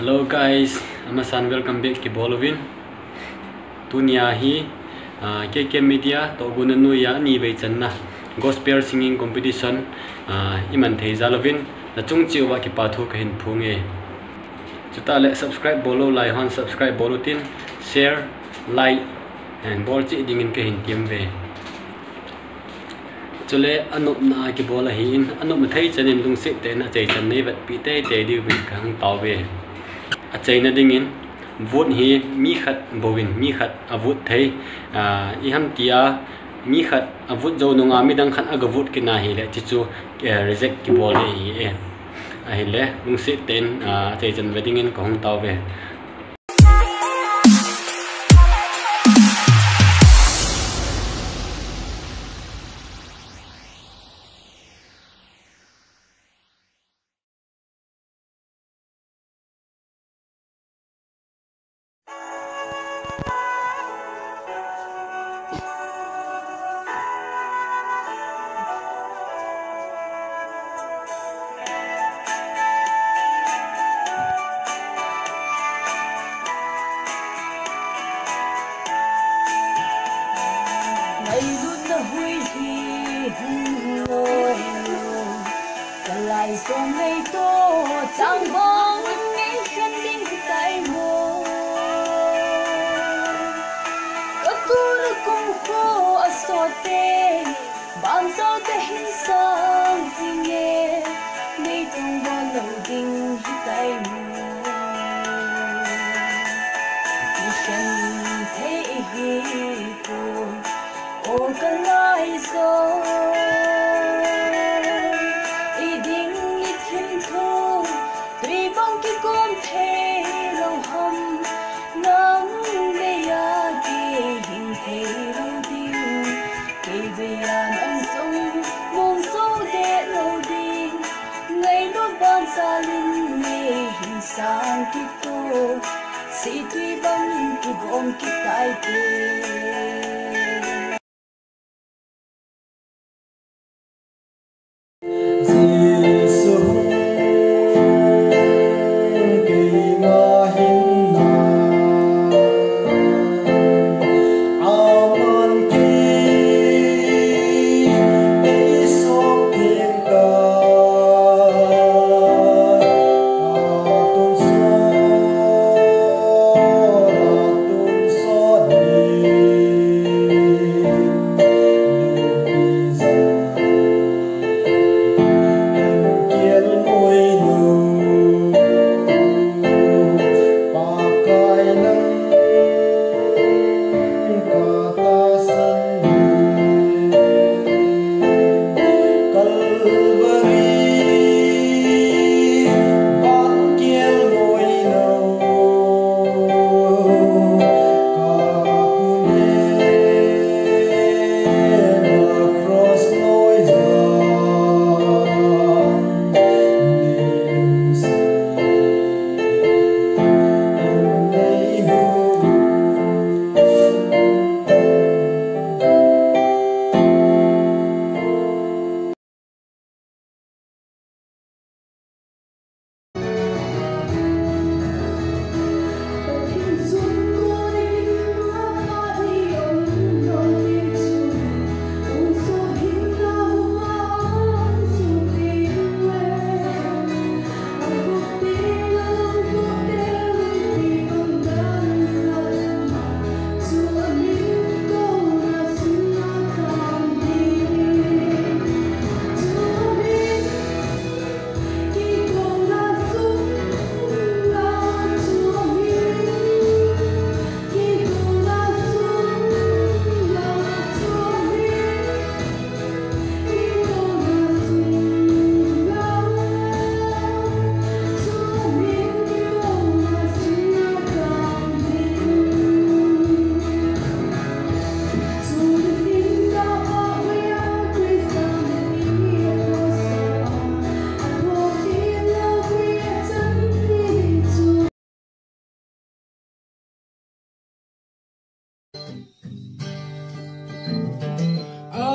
Hello guys, amasan welcome back ki bolovin. Tunia hi KK media to gunanu ya ni bei channa gospel singing competition iman thei zalovin na chungchi wa ki pathu ka hin phunge. Chuta le subscribe bolo lai hon subscribe bolotin share like and bol chi dingin ka hin tiam ve. Chule anup na ki bola hi in anup thei chanin lung se te na chei chan nei bat pi te te di wi khang taw ve. A chaina dingin vote hi mi khat bowin mi khat avut thei I ham tia mi khat avut zo nunga mi dang khan aga vote kina hi le chu reject ki bol hi a hi le lung se ten chei chan wedding in kong taw ve. Lại xuân ngày tô chẳng bóng nghe khăn đinh tay mồ các tu được cùng khô ở sọ tê bạn sao tê hình sang gì nghe mấy tung bao lâu đinh tay mồ đi chân thế hi cô ô cái lại rồi con thế lâu hầm nắng bây giờ kia hình thế lâu điêu kể về anh sống mong số để lâu đi ngày lúc ban xa linh nghe hình sáng kiếp tô sĩ tuy băng kiếp ôm kiếp tại kề.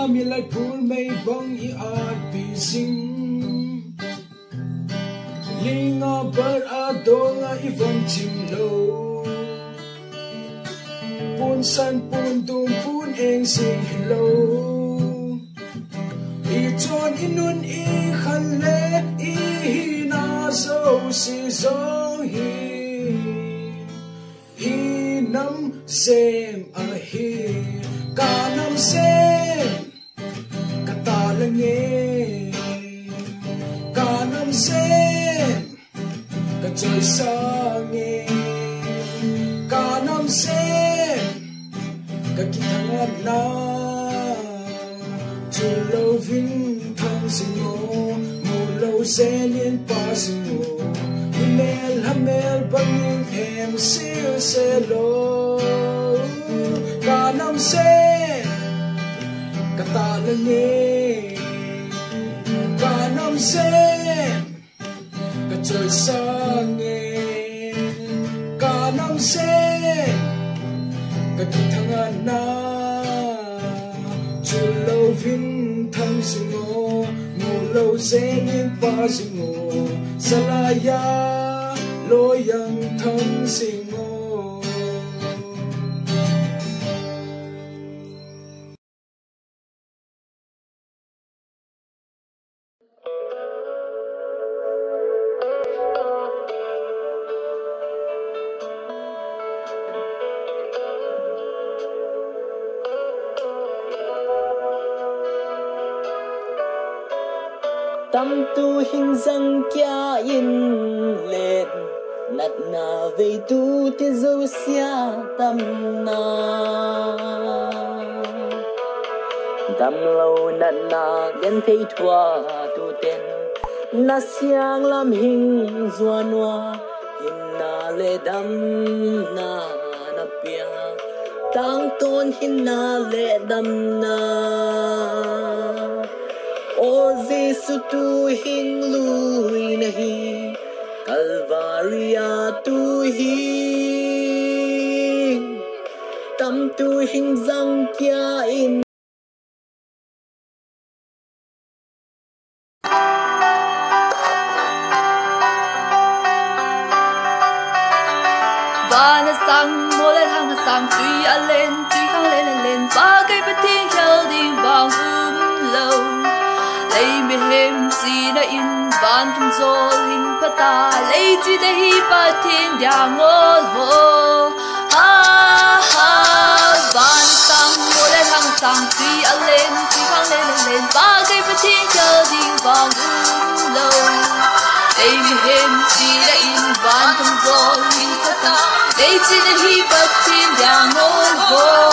mi lại phun mây bông i art bị sinh linh a bờ a do nga ivon chim lo pun san pun tum pun eng sing lo I chon inun I khan le I na so si song hi nam sem a hi ka nam sem ka ta la nge ka nam sem ka choi sa nge ka nam sem ka ki thang na chu lo vinh thang sing mo mu lo se lien pa sing mo mel hamel bangin em siêu se lo ka nam se ka ta la nge ka nam se ka choi sa nge ka nam se ka ki thang na chu lo vinh thang sing mo mu lo se lien pa sing mo salaya lo yang thang sing mo tâm tu hình dâng kia in lên nát na về tu te dâu xia tâm lâu nát na đến thấy thua tu tên na xiang lam hình doa noa hình na le đam na na pia tang tôn hình na le đam na O Giêsu tu hình lui nahi Calvaria tu hình tâm tu hình dâng kia in và nó sang mô lên hàng sang tuy lên tuy khang lên ba cây bất thiên theo đi vào lâu lấy mê hem gì đã in van thùng gió hình phát ta lấy chỉ để hi ba thiên nhà ngôn hồ ha ha và nó sang mô lên hàng sang tuy lên tuy khang lên ba cây bất thiên theo đi vào lâu lấy mê hem gì đã in van thùng gió hình phát ta lấy chỉ để hi ba thiên nhà ngôn hồ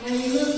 Ngay lút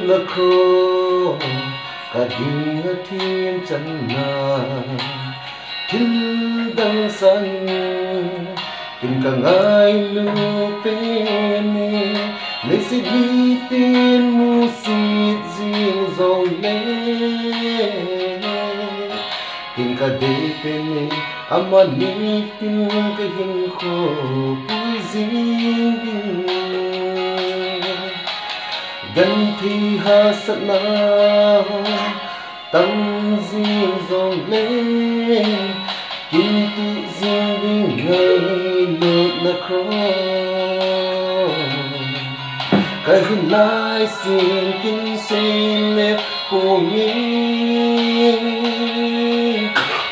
là khô cả đi ở thiên chân na thiên đăng san tìm cả ngày lưu bên lấy sự đi tên mu xịt riêng dòng lên tìm cả đây bên ama ni tìm cái hình khô bụi riêng gần thì ha sát na tâm riêng dòng lên kim tự riêng đi ngày lượt na khó cái hình lai xin kinh xin lệ cô nhé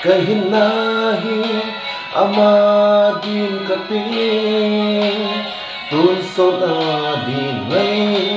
cái hình nahi ama din kape tuôn sốt đi ngày